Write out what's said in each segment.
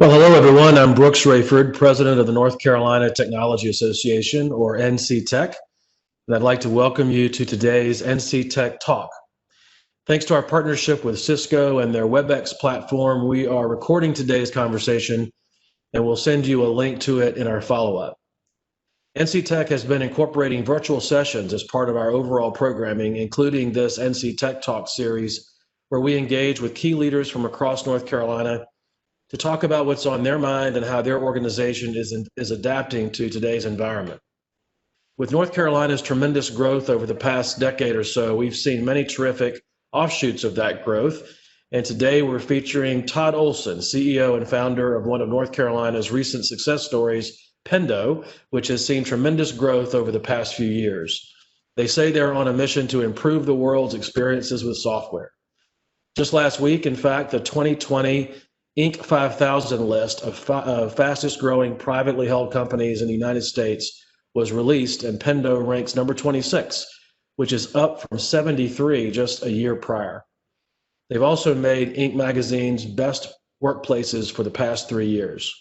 Well, hello, everyone. I'm Brooks Raiford, president of the North Carolina Technology Association, or NC Tech, and I'd like to welcome you to today's NC Tech Talk. Thanks to our partnership with Cisco and their WebEx platform, we are recording today's conversation, and we'll send you a link to it in our follow-up. NC Tech has been incorporating virtual sessions as part of our overall programming, including this NC Tech Talk series, where we engage with key leaders from across North Carolina to talk about what's on their mind and how their organization is adapting to today's environment. With North Carolina's tremendous growth over the past decade or so, we've seen many terrific offshoots of that growth. And today we're featuring Todd Olson, CEO and founder of one of North Carolina's recent success stories, Pendo, which has seen tremendous growth over the past few years. They say they're on a mission to improve the world's experiences with software. Just last week, in fact, the 2020 Inc. 5000 list of fastest growing privately held companies in the United States was released, and Pendo ranks number 26, which is up from 73 just a year prior. They've also made Inc. magazine's best workplaces for the past 3 years.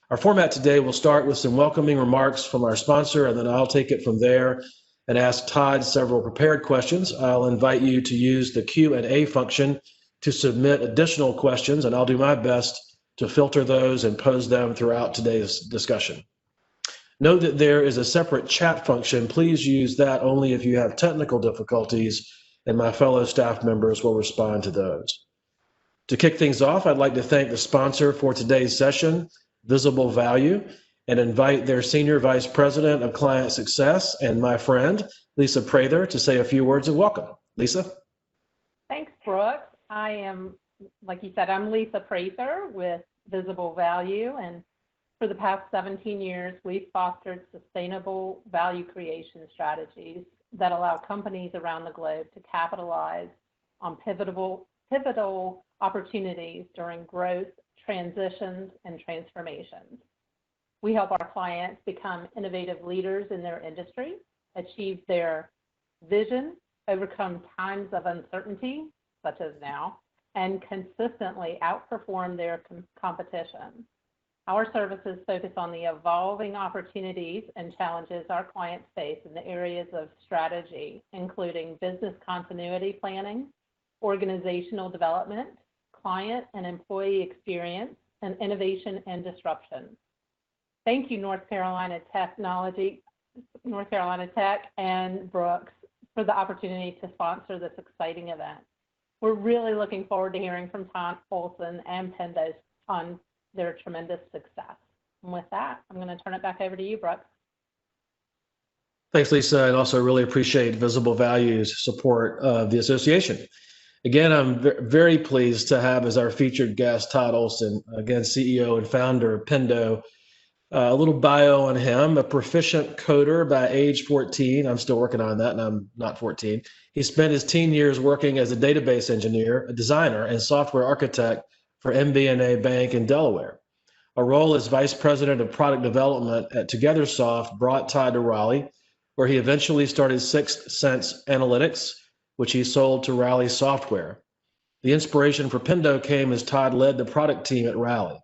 Our format today will start with some welcoming remarks from our sponsor, and then I'll take it from there and ask Todd several prepared questions. I'll invite you to use the Q&A function to submit additional questions, and I'll do my best to filter those and pose them throughout today's discussion. Note that there is a separate chat function. Please use that only if you have technical difficulties, and my fellow staff members will respond to those. To kick things off, I'd like to thank the sponsor for today's session, Visible Value, and invite their Senior Vice President of Client Success and my friend, Lisa Prather, to say a few words of welcome. Lisa? Thanks, Brooks. I am, like you said, I'm Lisa Prather with Visible Value, and for the past 17 years, we've fostered sustainable value creation strategies that allow companies around the globe to capitalize on pivotal opportunities during growth, transitions, and transformations. We help our clients become innovative leaders in their industry, achieve their vision, overcome times of uncertainty, such as now, and consistently outperform their competition. Our services focus on the evolving opportunities and challenges our clients face in the areas of strategy, including business continuity planning, organizational development, client and employee experience, and innovation and disruption. Thank you, North Carolina Tech and Brooks, for the opportunity to sponsor this exciting event. We're really looking forward to hearing from Todd Olson and Pendo on their tremendous success. And with that, I'm going to turn it back over to you, Brooks. Thanks, Lisa, and also really appreciate Visible Value's support of the association. Again, I'm very pleased to have as our featured guest Todd Olson, again, CEO and founder of Pendo. A little bio on him: a proficient coder by age 14. I'm still working on that, and I'm not 14. He spent his teen years working as a database engineer, a designer, and software architect for MBNA Bank in Delaware. A role as vice president of product development at TogetherSoft brought Todd to Raleigh, where he eventually started Sixth Sense Analytics, which he sold to Raleigh Software. The inspiration for Pendo came as Todd led the product team at Raleigh.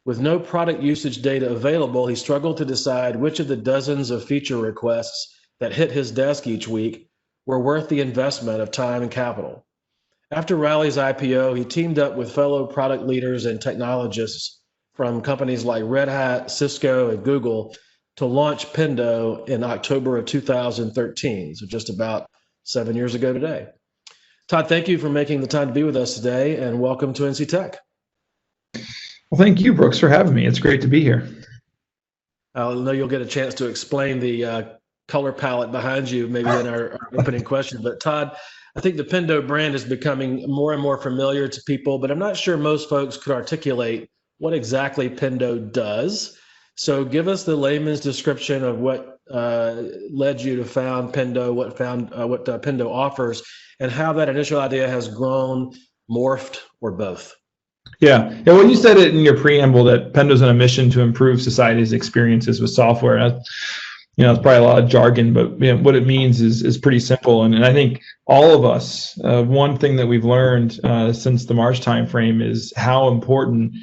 With no product usage data available, he struggled to decide which of the dozens of feature requests that hit his desk each week were worth the investment of time and capital. After Raleigh's IPO, he teamed up with fellow product leaders and technologists from companies like Red Hat, Cisco, and Google to launch Pendo in October of 2013, so just about 7 years ago today. Todd, thank you for making the time to be with us today, and welcome to NC Tech. Well, thank you, Brooks, for having me. It's great to be here. I know you'll get a chance to explain the color palette behind you maybe in our opening question. But Todd, I think the Pendo brand is becoming more and more familiar to people, but I'm not sure most folks could articulate what exactly Pendo does. So give us the layman's description of what led you to found Pendo, what Pendo offers, and how that initial idea has grown, morphed, or both. Yeah. Well, you said it in your preamble that Pendo's on a mission to improve society's experiences with software. It's probably a lot of jargon, but what it means is pretty simple. And I think all of us, one thing that we've learned since the March timeframe is how important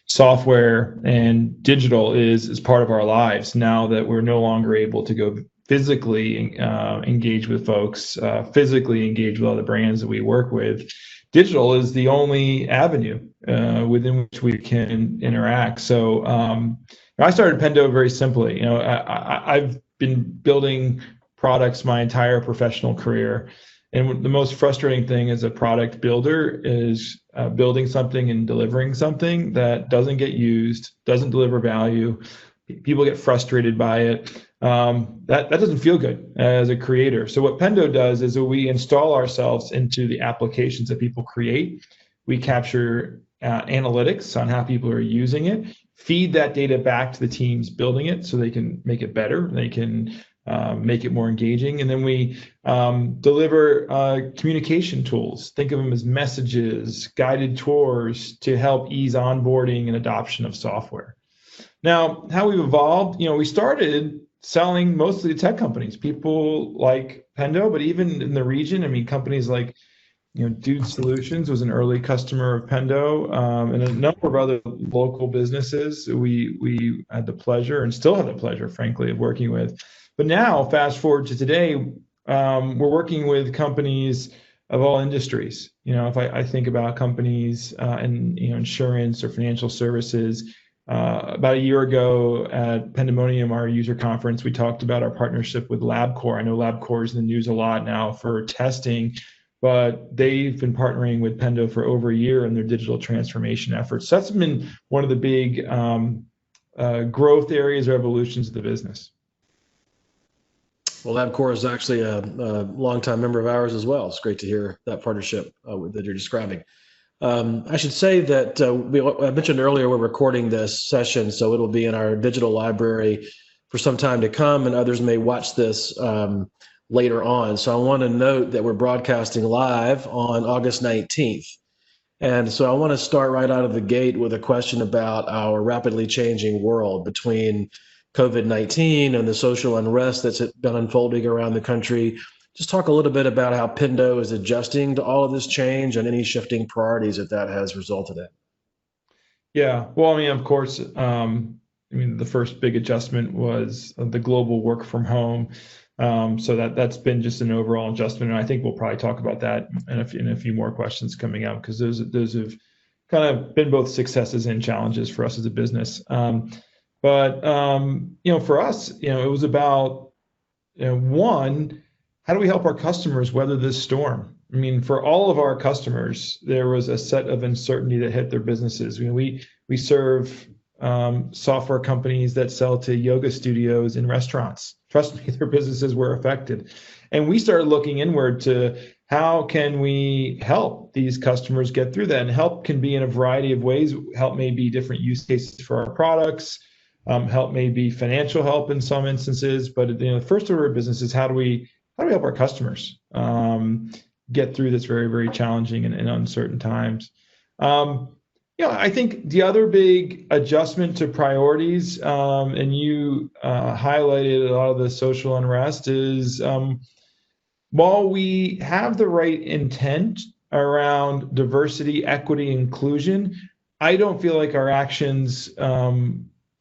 software and digital is part of our lives now that we're no longer able to go physically engage with folks, physically engage with other brands that we work with. Digital is the only avenue within which we can interact. So I started Pendo very simply. I've been building products my entire professional career. And the most frustrating thing as a product builder is building something and delivering something that doesn't get used, doesn't deliver value. People get frustrated by it. That doesn't feel good as a creator. So what Pendo does is that we install ourselves into the applications that people create. We capture analytics on how people are using it, feed that data back to the teams building it so they can make it better. They can make it more engaging. And then we deliver communication tools. Think of them as messages, guided tours to help ease onboarding and adoption of software. Now, how we've evolved, we started selling mostly to tech companies, people like Pendo, but even in the region, companies like, Dude Solutions was an early customer of Pendo, and a number of other local businesses we had the pleasure and still have the pleasure, frankly, of working with. But now, fast forward to today, we're working with companies of all industries. If I think about companies in insurance or financial services, about a year ago at Pandemonium, our user conference, we talked about our partnership with LabCorp. I know LabCorp is in the news a lot now for testing, but they've been partnering with Pendo for over a year in their digital transformation efforts. So that's been one of the big growth areas or evolutions of the business. Well, LabCorp is actually a longtime member of ours as well. It's great to hear that partnership that you're describing. I should say that I mentioned earlier we're recording this session, so it'll be in our digital library for some time to come, and others may watch this later on. So I want to note that we're broadcasting live on August 19th. And so I want to start right out of the gate with a question about our rapidly changing world between COVID-19 and the social unrest that's been unfolding around the country. Just talk a little bit about how Pendo is adjusting to all of this change and any shifting priorities that has resulted in. Yeah, well, of course, the first big adjustment was the global work from home. So that's been just an overall adjustment, and I think we'll probably talk about that in a few more questions coming up, because those have kind of been both successes and challenges for us as a business. But for us, it was about one, how do we help our customers weather this storm? For all of our customers, there was a set of uncertainty that hit their businesses. We serve software companies that sell to yoga studios and restaurants. Trust me, their businesses were affected. And we started looking inward to how can we help these customers get through that? And help can be in a variety of ways. Help may be different use cases for our products. Help may be financial help in some instances. But the first order of business is how do we help our customers get through this very, very challenging and uncertain times? I think the other big adjustment to priorities, and you highlighted a lot of the social unrest, is while we have the right intent around diversity, equity, inclusion, I don't feel like our actions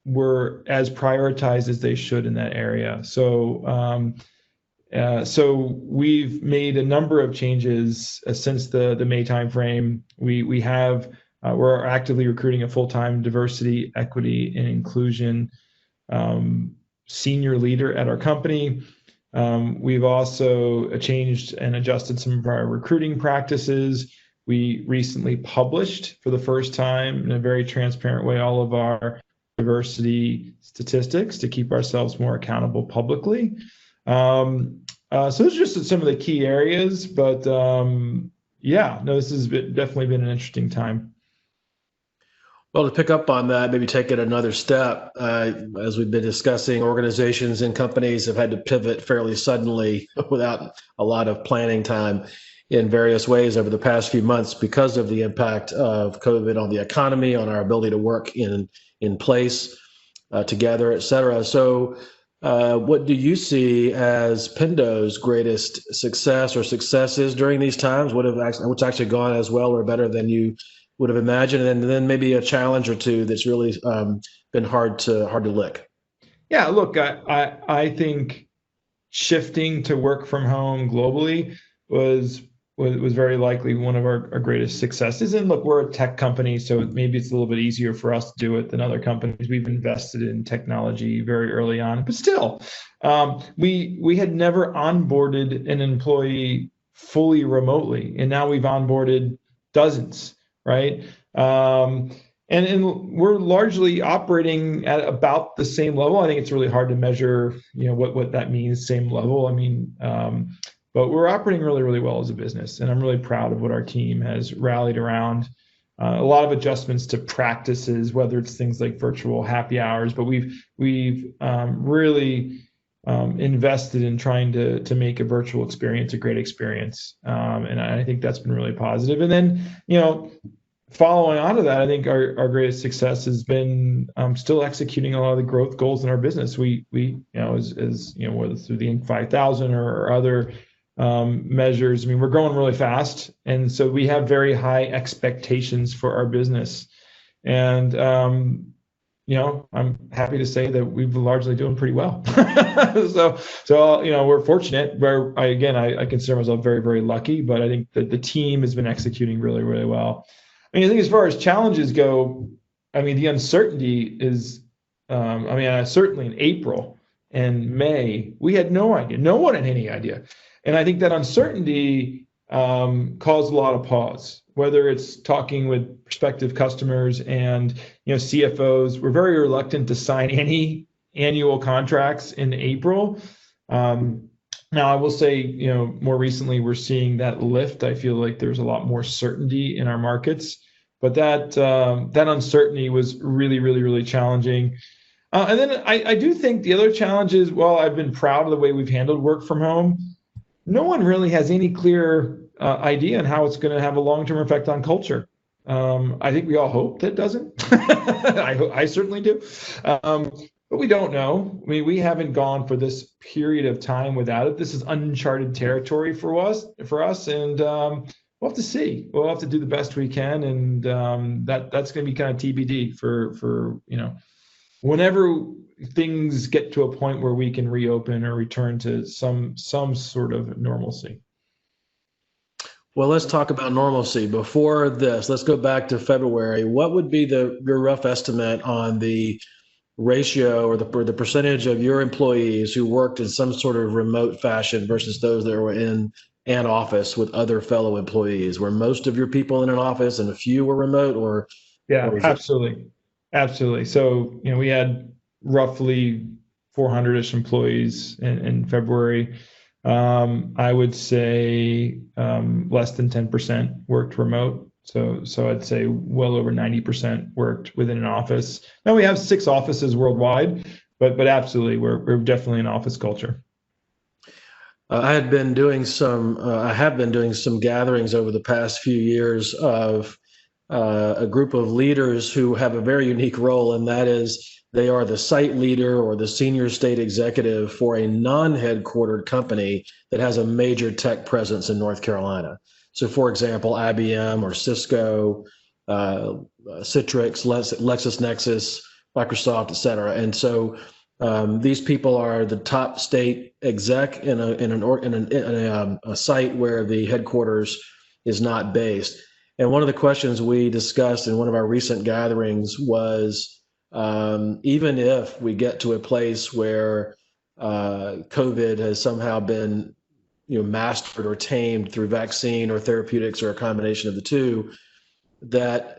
were as prioritized as they should in that area. So we've made a number of changes since the May timeframe. We're actively recruiting a full-time diversity, equity, and inclusion senior leader at our company. We've also changed and adjusted some of our recruiting practices. We recently published for the first time in a very transparent way all of our diversity statistics to keep ourselves more accountable publicly. So those are just some of the key areas, but this has definitely been an interesting time. Well, to pick up on that, maybe take it another step, as we've been discussing, organizations and companies have had to pivot fairly suddenly without a lot of planning time in various ways over the past few months because of the impact of COVID on the economy, on our ability to work in place together, et cetera. So what do you see as Pendo's greatest success or successes during these times? What's actually gone as well or better than you would have imagined, and then maybe a challenge or two that's really been hard to lick. Yeah, look, I think shifting to work from home globally was very likely one of our greatest successes. And look, we're a tech company, so maybe it's a little bit easier for us to do it than other companies. We've invested in technology very early on, but still, we had never onboarded an employee fully remotely, and now we've onboarded dozens, right? And we're largely operating at about the same level. I think it's really hard to measure, what that means, same level. I mean, but we're operating really, really well as a business, and I'm really proud of what our team has rallied around. A lot of adjustments to practices, whether it's things like virtual happy hours, but we've really invested in trying to make a virtual experience a great experience, and I think that's been really positive. And then, following on to that, I think our greatest success has been still executing a lot of the growth goals in our business. We as whether through the Inc. 5000 or other measures, I mean, we're growing really fast, and so we have very high expectations for our business. And I'm happy to say that we've largely doing pretty well. So we're fortunate. Where I consider myself very, very lucky, but I think that the team has been executing really, really well. I think as far as challenges go, the uncertainty is, certainly in April and May, we had no idea. No one had any idea. And I think that uncertainty caused a lot of pause, whether it's talking with prospective customers and, CFOs. We're very reluctant to sign any annual contracts in April. Now, I will say, more recently, we're seeing that lift. I feel like there's a lot more certainty in our markets, but that uncertainty was really, really, really challenging. And then I do think the other challenge is, while I've been proud of the way we've handled work from home, no one really has any clear idea on how it's going to have a long-term effect on culture. I think we all hope that it doesn't. I certainly do. But we don't know. We haven't gone for this period of time without it. This is uncharted territory for us, and we'll have to see. We'll have to do the best we can, and that's going to be kind of TBD for whenever things get to a point where we can reopen or return to some sort of normalcy. Well, let's talk about normalcy. Before this, let's go back to February. What would be your rough estimate on the ratio or the percentage of your employees who worked in some sort of remote fashion versus those that were in an office with other fellow employees? Were most of your people in an office and a few were remote, or? Yeah, absolutely. So, we had roughly 400-ish employees in February. I would say less than 10% worked remote. So I'd say well over 90% worked within an office. Now we have 6 offices worldwide, but absolutely, we're definitely an office culture. I have been doing some gatherings over the past few years of a group of leaders who have a very unique role, and that is they are the site leader or the senior state executive for a non-headquartered company that has a major tech presence in North Carolina. So, for example, IBM or Cisco, Citrix, LexisNexis, Microsoft, et cetera. And so these people are the top state exec in a site where the headquarters is not based. And one of the questions we discussed in one of our recent gatherings was, even if we get to a place where COVID has somehow been mastered or tamed through vaccine or therapeutics or a combination of the two, that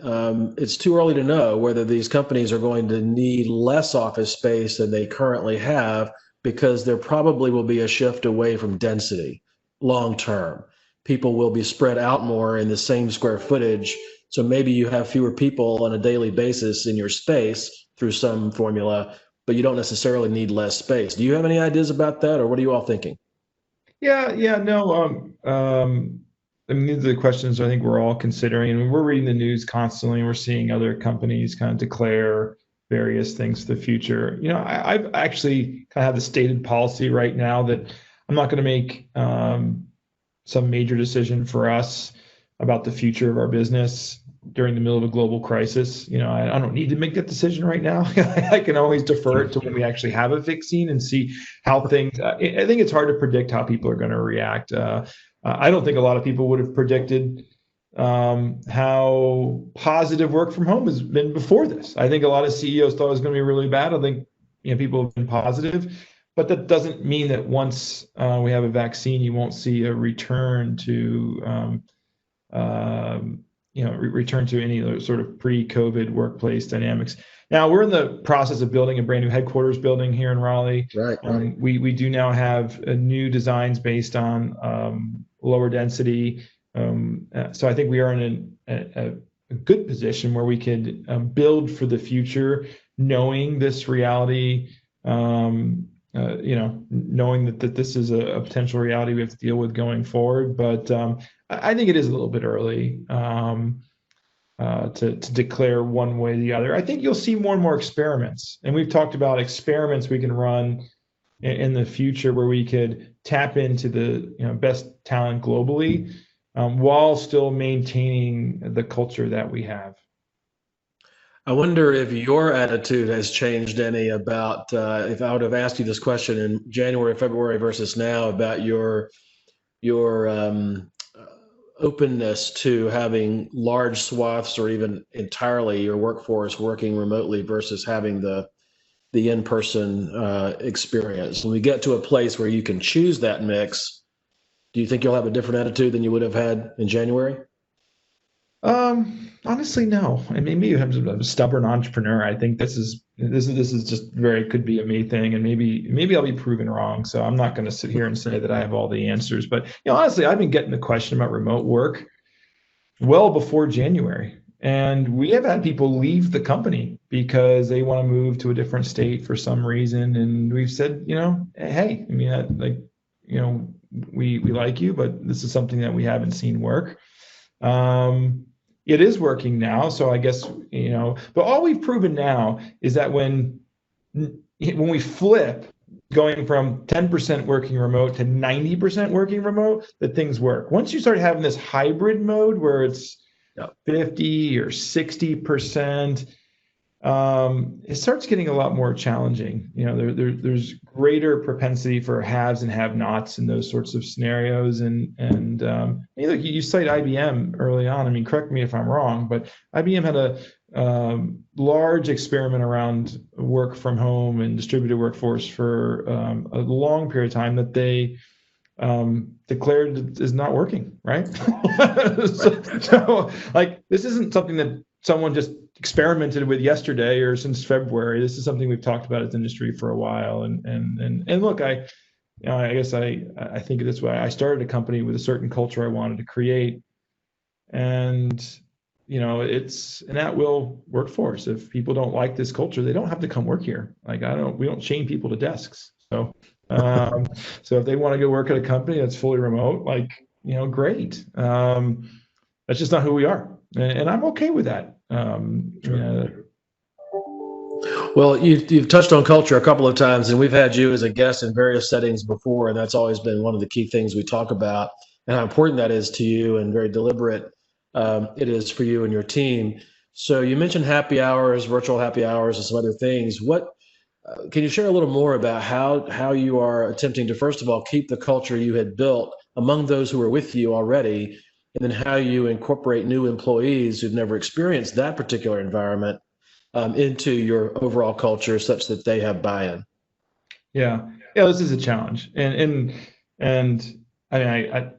it's too early to know whether these companies are going to need less office space than they currently have, because there probably will be a shift away from density long term. People will be spread out more in the same square footage. So maybe you have fewer people on a daily basis in your space through some formula, but you don't necessarily need less space. Do you have any ideas about that, or what are you all thinking? Yeah, no. These are the questions I think we're all considering. And we're reading the news constantly, and we're seeing other companies kind of declare various things for the future. I've actually kind of have the stated policy right now that I'm not going to make some major decision for us about the future of our business during the middle of a global crisis. I don't need to make that decision right now. I can always defer it to when we actually have a vaccine and see how things. I think it's hard to predict how people are going to react. I don't think a lot of people would have predicted how positive work from home has been before this. I think a lot of CEOs thought it was going to be really bad. I think people have been positive, but that doesn't mean that once we have a vaccine, you won't see a return to return to any sort of pre-COVID workplace dynamics. Now we're in the process of building a brand new headquarters building here in Raleigh. Right. We do now have new designs based on lower density. So I think we are in a good position where we could build for the future, knowing this reality, knowing that this is a potential reality we have to deal with going forward. But I think it is a little bit early to declare one way or the other. I think you'll see more and more experiments, and we've talked about experiments we can run in the future where we could tap into the best talent globally while still maintaining the culture that we have. I wonder if your attitude has changed any about if I would have asked you this question in January, February versus now about your openness to having large swaths or even entirely your workforce working remotely versus having the in-person experience. When we get to a place where you can choose that mix, do you think you'll have a different attitude than you would have had in January? Honestly, no. I mean, maybe I'm a stubborn entrepreneur. I think this is just could be a me thing, and maybe I'll be proven wrong. So I'm not going to sit here and say that I have all the answers. But honestly, I've been getting the question about remote work well before January, and we have had people leave the company because they want to move to a different state for some reason, and we've said, hey, I mean, we like you, but this is something that we haven't seen work. It is working now, so I guess but all we've proven now is that when we flip going from 10% working remote to 90% working remote, that things work. Once you start having this hybrid mode where it's 50 or 60%, it starts getting a lot more challenging. There's greater propensity for haves and have-nots in those sorts of scenarios. And look, you cite IBM early on. I mean, correct me if I'm wrong, but IBM had a large experiment around work from home and distributed workforce for a long period of time that they declared is not working, right? so like, this isn't something that someone just experimented with yesterday or since February. This is something we've talked about as industry for a while. And look, I guess I think of this way. I started a company with a certain culture I wanted to create, and it's an at-will workforce. If people don't like this culture, they don't have to come work here. Like we don't chain people to desks. So if they want to go work at a company that's fully remote, great. That's just not who we are, and I'm okay with that. Well, you've touched on culture a couple of times, and we've had you as a guest in various settings before, and that's always been one of the key things we talk about, and how important that is to you, and very deliberate it is for you and your team. So you mentioned happy hours, virtual happy hours, and some other things. What can you share a little more about how you are attempting to, first of all, keep the culture you had built among those who were with you already, and then how you incorporate new employees who've never experienced that particular environment into your overall culture such that they have buy-in? Yeah, this is a challenge. And I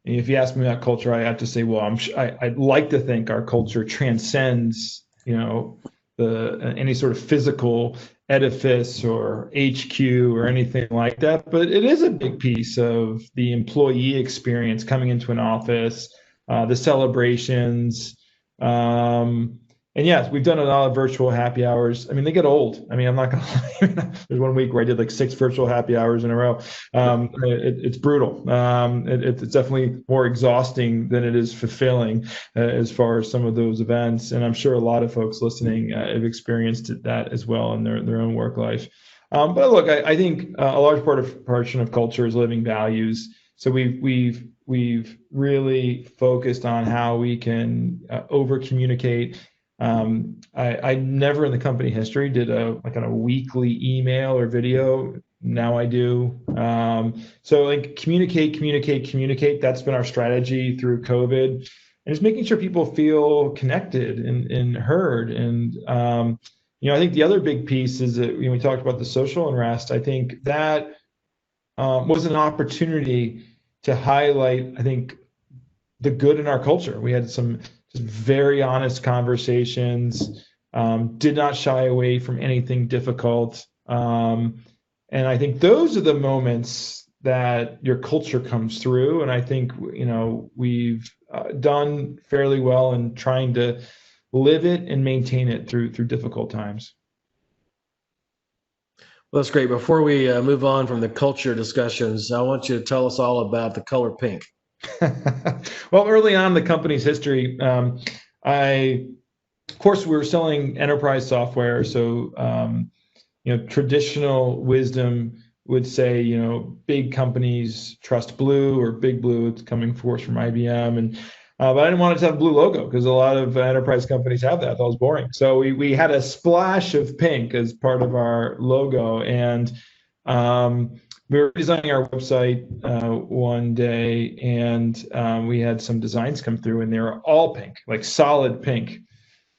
mean, if you ask me about culture, I have to say, well, I'd like to think our culture transcends, any sort of physical edifice or HQ or anything like that. But it is a big piece of the employee experience coming into an office, the celebrations. And yes, we've done a lot of virtual happy hours. I mean, they get old. I mean, I'm not going to lie. There's one week where I did like 6 virtual happy hours in a row. It's brutal. It's definitely more exhausting than it is fulfilling as far as some of those events. And I'm sure a lot of folks listening have experienced that as well in their own work life. But look, I think a large portion of culture is living values. So we've really focused on how we can over communicate. I never in the company history did a weekly email or video. Now I do. So like communicate. That's been our strategy through COVID, and just making sure people feel connected and heard. And I think the other big piece is that we talked about the social unrest. I think that was an opportunity to highlight, I think, the good in our culture. We had some just very honest conversations, did not shy away from anything difficult. And I think those are the moments that your culture comes through. And I think, we've done fairly well in trying to live it and maintain it through difficult times. Well, that's great. Before we move on from the culture discussions, I want you to tell us all about the color pink. Well, early on in the company's history, of course, we were selling enterprise software. So, traditional wisdom would say, big companies trust blue, or big blue. It's coming forth from IBM, but I didn't want it to have a blue logo because a lot of enterprise companies have that. That was boring. So we had a splash of pink as part of our logo, and we were designing our website one day, and we had some designs come through, and they were all pink, like solid pink.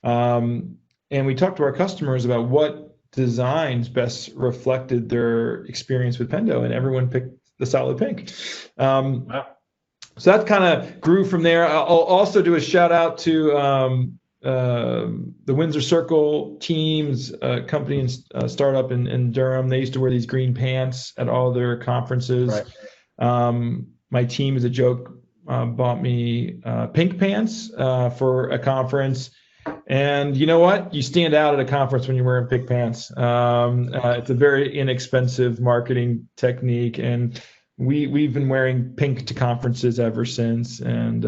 And we talked to our customers about what designs best reflected their experience with Pendo, and everyone picked the solid pink. Wow. So that kind of grew from there. I'll also do a shout out to the Windsor Circle teams, company and startup in Durham. They used to wear these green pants at all their conferences. Right. My team, as a joke, bought me pink pants for a conference. And you know what? You stand out at a conference when you're wearing pink pants. It's a very inexpensive marketing technique, and we've been wearing pink to conferences ever since. And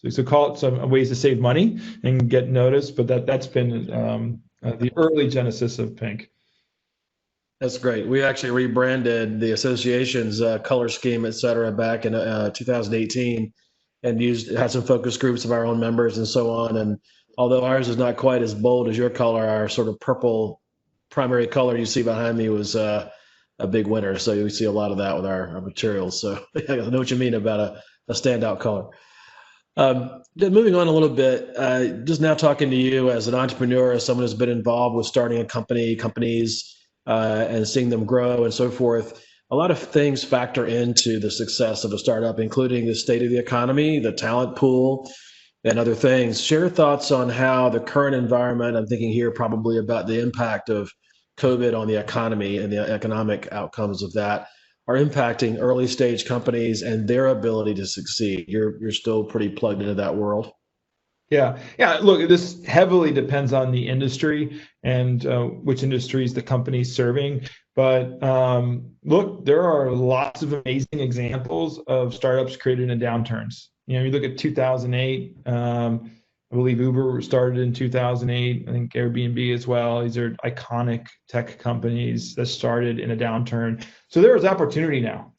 so call it some ways to save money and get noticed, but that's been the early genesis of pink. That's great. We actually rebranded the association's color scheme, et cetera, back in 2018, and had some focus groups of our own members and so on. And although ours is not quite as bold as your color, our sort of purple primary color you see behind me was a big winner. So you see a lot of that with our materials. So I know what you mean about a standout color. Moving on a little bit, just now talking to you as an entrepreneur, as someone who's been involved with starting a companies, and seeing them grow and so forth. A lot of things factor into the success of a startup, including the state of the economy, the talent pool, and other things. Share thoughts on how the current environment, I'm thinking here probably about the impact of COVID on the economy and the economic outcomes of that, are impacting early stage companies and their ability to succeed. You're still pretty plugged into that world. Yeah. Look, this heavily depends on the industry and which industries the company's serving. But look, there are lots of amazing examples of startups created in downturns. You look at 2008. I believe Uber started in 2008. I think Airbnb as well. These are iconic tech companies that started in a downturn. So there is opportunity now.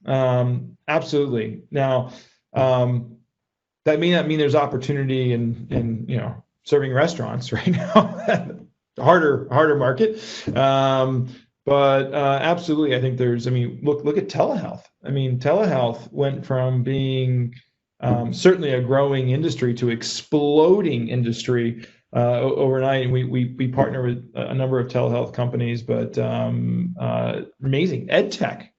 Absolutely. Now, that may not mean there's opportunity in serving restaurants right now. harder market. But absolutely, I think there's. Look at telehealth. Telehealth went from being certainly a growing industry to exploding industry overnight. And we partner with a number of telehealth companies, but amazing ed tech.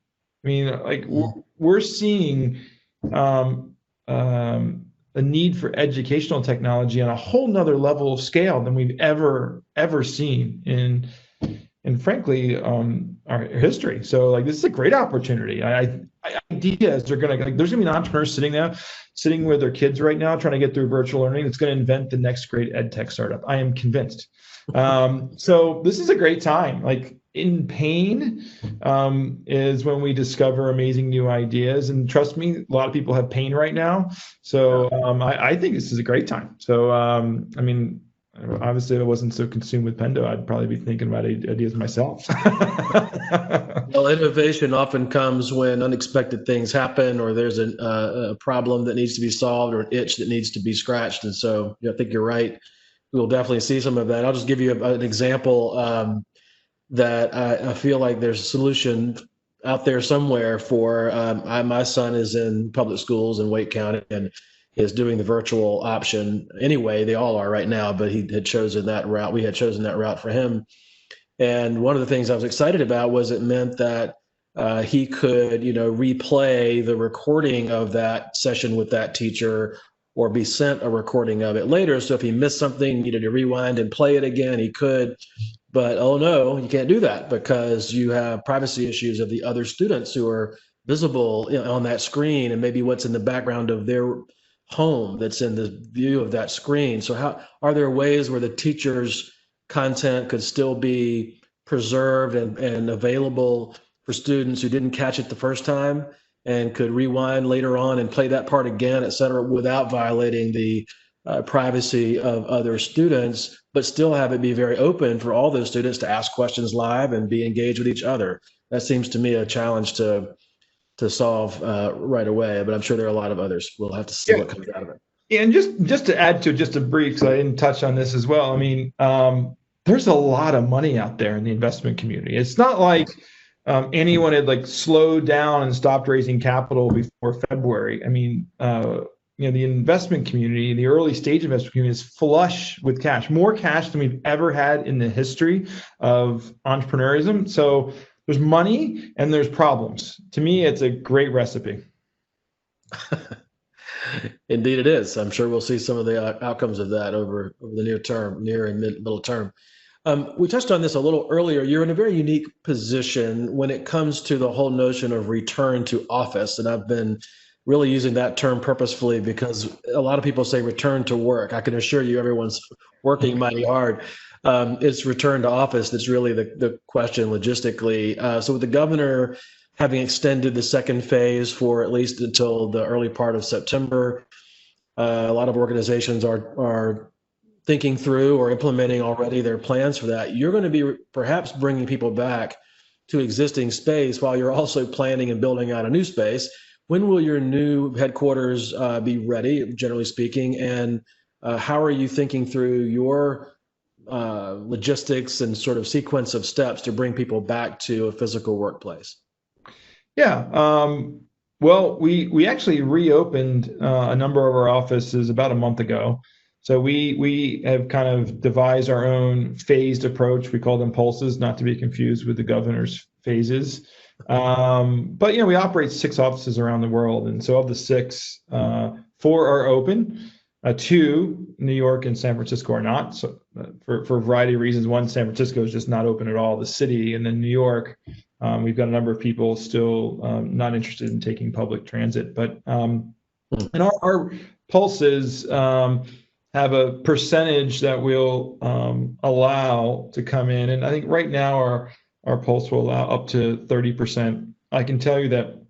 We're seeing a need for educational technology on a whole nother level of scale than we've ever seen in frankly our history. So this is a great opportunity. Ideas are there's gonna be an entrepreneur sitting with their kids right now trying to get through virtual learning that's going to invent the next great ed tech startup. I am convinced. So this is a great time. In pain is when we discover amazing new ideas, and trust me, a lot of people have pain right now. So I think this is a great time. So obviously, if I wasn't so consumed with Pendo, I'd probably be thinking about ideas myself. Well, innovation often comes when unexpected things happen, or there's a problem that needs to be solved, or an itch that needs to be scratched. And so, I think you're right. We will definitely see some of that. I'll just give you an example that I feel like there's a solution out there somewhere for. My son is in public schools in Wake County and is doing the virtual option anyway. They all are right now, but he had chosen that route. We had chosen that route for him. And one of the things I was excited about was it meant that he could, replay the recording of that session with that teacher or be sent a recording of it later. So if he missed something, needed to rewind and play it again, he could. But oh no, you can't do that because you have privacy issues of the other students who are visible on that screen and maybe what's in the background of their home that's in the view of that screen. So how are there ways where the teacher's content could still be preserved and available for students who didn't catch it the first time and could rewind later on and play that part again, et cetera, without violating the privacy of other students, but still have it be very open for all those students to ask questions live and be engaged with each other? That seems to me a challenge to solve right away, but I'm sure there are a lot of others. We'll have to see what comes out of it. Yeah, and just to add to just a brief, because I didn't touch on this as well. I mean, there's a lot of money out there in the investment community. It's not like anyone had slowed down and stopped raising capital before February. I mean, the investment community, the early stage investment community is flush with cash, more cash than we've ever had in the history of entrepreneurism. So there's money and there's problems. To me, it's a great recipe. Indeed, it is. I'm sure we'll see some of the outcomes of that over the near and middle term. We touched on this a little earlier. You're in a very unique position when it comes to the whole notion of return to office. And I've been really using that term purposefully because a lot of people say return to work. I can assure you everyone's working mighty hard. It's return to office that's really the question logistically. So with the governor having extended the second phase for at least until the early part of September, a lot of organizations are thinking through or implementing already their plans for that. You're going to be perhaps bringing people back to existing space while you're also planning and building out a new space. When will your new headquarters be ready, generally speaking? And how are you thinking through your logistics and sort of sequence of steps to bring people back to a physical workplace? Yeah. Well, we actually reopened a number of our offices about a month ago. So we have kind of devised our own phased approach. We call them pulses, not to be confused with the governor's phases. But we operate 6 offices around the world, and so of the 6, 4 are open. 2, New York and San Francisco, are not. So for a variety of reasons. One, San Francisco is just not open at all, the city, and then New York, we've got a number of people still not interested in taking public transit. But and our pulses have a percentage that we'll allow to come in, and I think right now our pulse will allow up to 30%. I can tell you that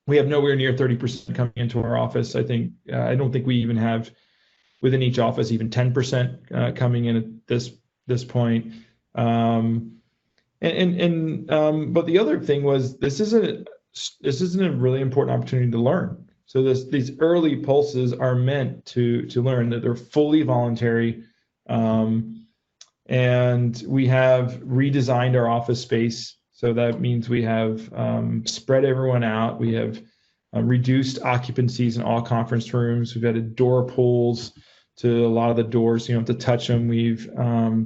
we have nowhere near 30% coming into our office. I don't think we even have within each office even 10% coming in at this point. But the other thing was this isn't a really important opportunity to learn. So these early pulses are meant to learn, that they're fully voluntary. And we have redesigned our office space. So that means we have spread everyone out. We have reduced occupancies in all conference rooms. We've added door pulls to a lot of the doors. You don't have to touch them. We've a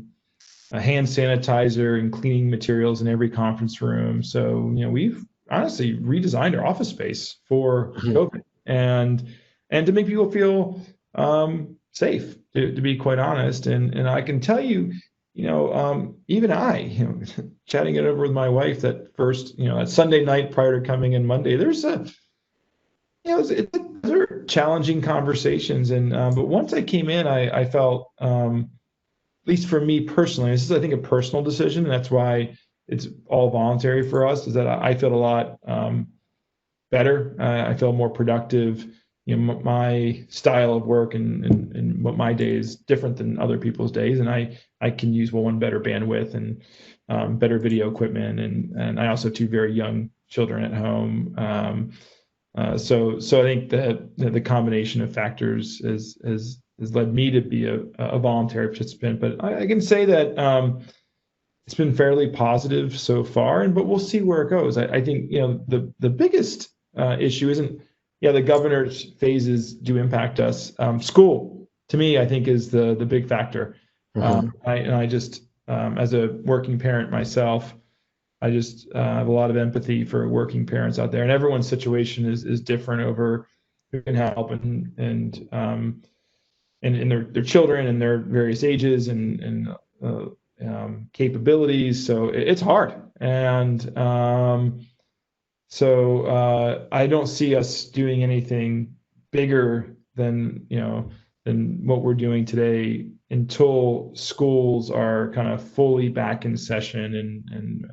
hand sanitizer and cleaning materials in every conference room. So, we've honestly redesigned our office space for COVID and to make people feel safe, to be quite honest. And I can tell you, even I, chatting it over with my wife that first, that Sunday night prior to coming in Monday, those are challenging conversations. But once I came in, I felt, at least for me personally, this is, I think, a personal decision. And that's why it's all voluntary for us, is that I feel a lot better. I feel more productive. my style of work and what my day is different than other people's days, and I can use one better bandwidth and better video equipment, and I also have two very young children at home. So I think that the combination of factors has led me to be a voluntary participant. But I can say that it's been fairly positive so far, but we'll see where it goes. I think the biggest issue isn't the governor's phases do impact us. School to me, I think, is the big factor. I just as a working parent myself, I just have a lot of empathy for working parents out there, and everyone's situation is different over who can help and their children and their various ages and capabilities. So it's hard, and so I don't see us doing anything bigger than what we're doing today until schools are kind of fully back in session, and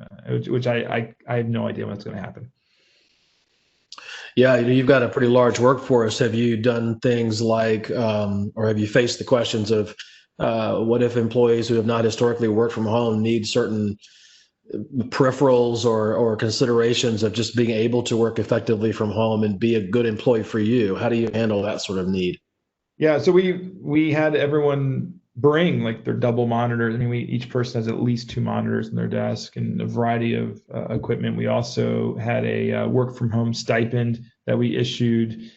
which I have no idea when it's going to happen. Yeah, you've got a pretty large workforce. Have you done things like, or have you faced the questions of what if employees who have not historically worked from home need certain peripherals or considerations of just being able to work effectively from home and be a good employee for you? How do you handle that sort of need? Yeah, so we had everyone bring like their double monitors. I mean, each person has at least 2 monitors in their desk and a variety of equipment. We also had a work from home stipend that we issued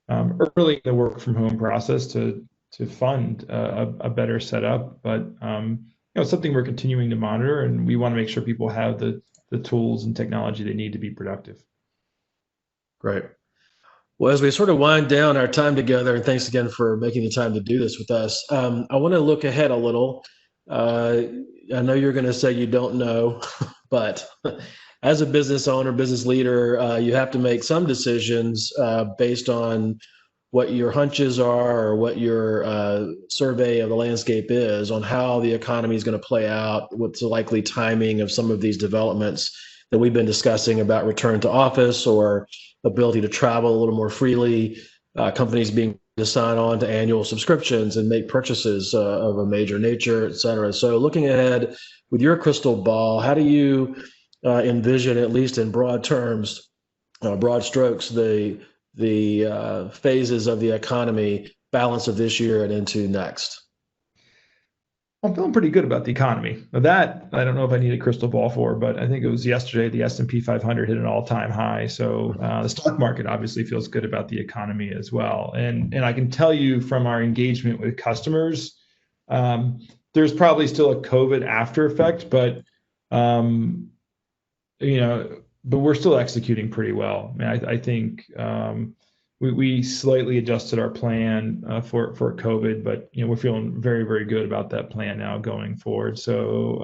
early in the work from home process to fund a better setup. But it's something we're continuing to monitor, and we want to make sure people have the tools and technology they need to be productive. Great. Well, as we sort of wind down our time together, and thanks again for making the time to do this with us, I want to look ahead a little. I know you're going to say you don't know, but as a business owner, business leader, you have to make some decisions based on what your hunches are or what your survey of the landscape is on how the economy is going to play out, what's the likely timing of some of these developments that we've been discussing about return to office or ability to travel a little more freely, companies being to sign on to annual subscriptions and make purchases of a major nature, et cetera. So looking ahead with your crystal ball, how do you envision, at least in broad terms, broad strokes, the phases of the economy, balance of this year and into next? I'm feeling pretty good about the economy. Now that I don't know if I need a crystal ball for, but I think it was yesterday the S&P 500 hit an all-time high. So the stock market obviously feels good about the economy as well. And I can tell you from our engagement with customers, there's probably still a COVID after effect, but but we're still executing pretty well. I mean, I think we slightly adjusted our plan for COVID, but we're feeling very, very good about that plan now going forward. So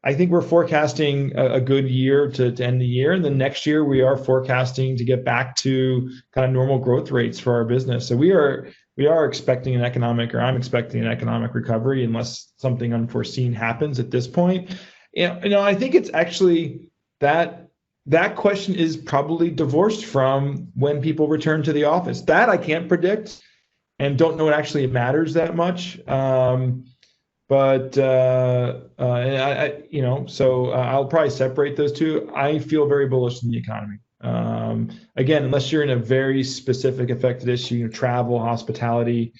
I think we're forecasting a good year to end the year, and then next year we are forecasting to get back to kind of normal growth rates for our business. So we are expecting I'm expecting an economic recovery unless something unforeseen happens at this point. I think it's actually that question is probably divorced from when people return to the office. That I can't predict and don't know it actually matters that much. So I'll probably separate those two. I feel very bullish in the economy. Again, unless you're in a very specific affected issue, travel, hospitality,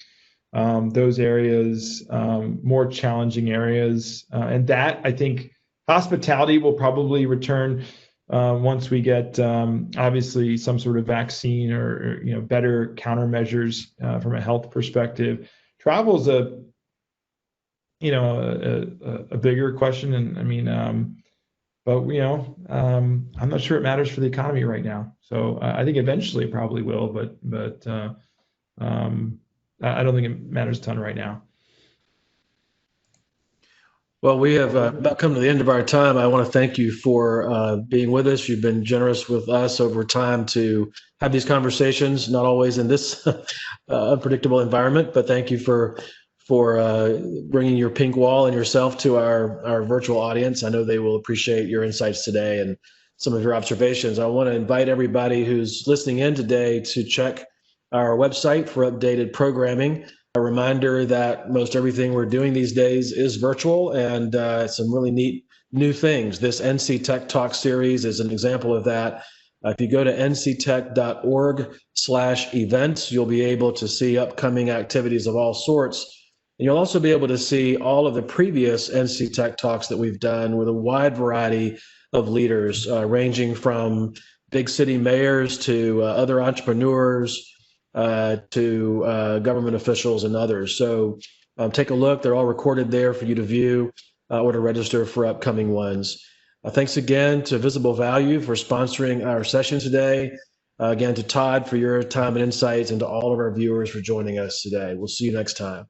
those areas, more challenging areas. And that I think hospitality will probably return once we get obviously some sort of vaccine or better countermeasures from a health perspective. Travel is a bigger question, and I mean, but I'm not sure it matters for the economy right now. So I think eventually it probably will, but I don't think it matters a ton right now. Well, we have about come to the end of our time. I want to thank you for being with us. You've been generous with us over time to have these conversations, not always in this unpredictable environment, but thank you for bringing your pink wall and yourself to our virtual audience. I know they will appreciate your insights today and some of your observations. I want to invite everybody who's listening in today to check our website for updated programming. A reminder that most everything we're doing these days is virtual, and some really neat new things. This NC Tech Talk series is an example of that. If you go to nctech.org/events, you'll be able to see upcoming activities of all sorts. And you'll also be able to see all of the previous NC Tech Talks that we've done with a wide variety of leaders, ranging from big city mayors to other entrepreneurs, to government officials and others. So take a look. They're all recorded there for you to view or to register for upcoming ones. Thanks again to Visible Value for sponsoring our session today. Again, to Todd for your time and insights, and to all of our viewers for joining us today. We'll see you next time.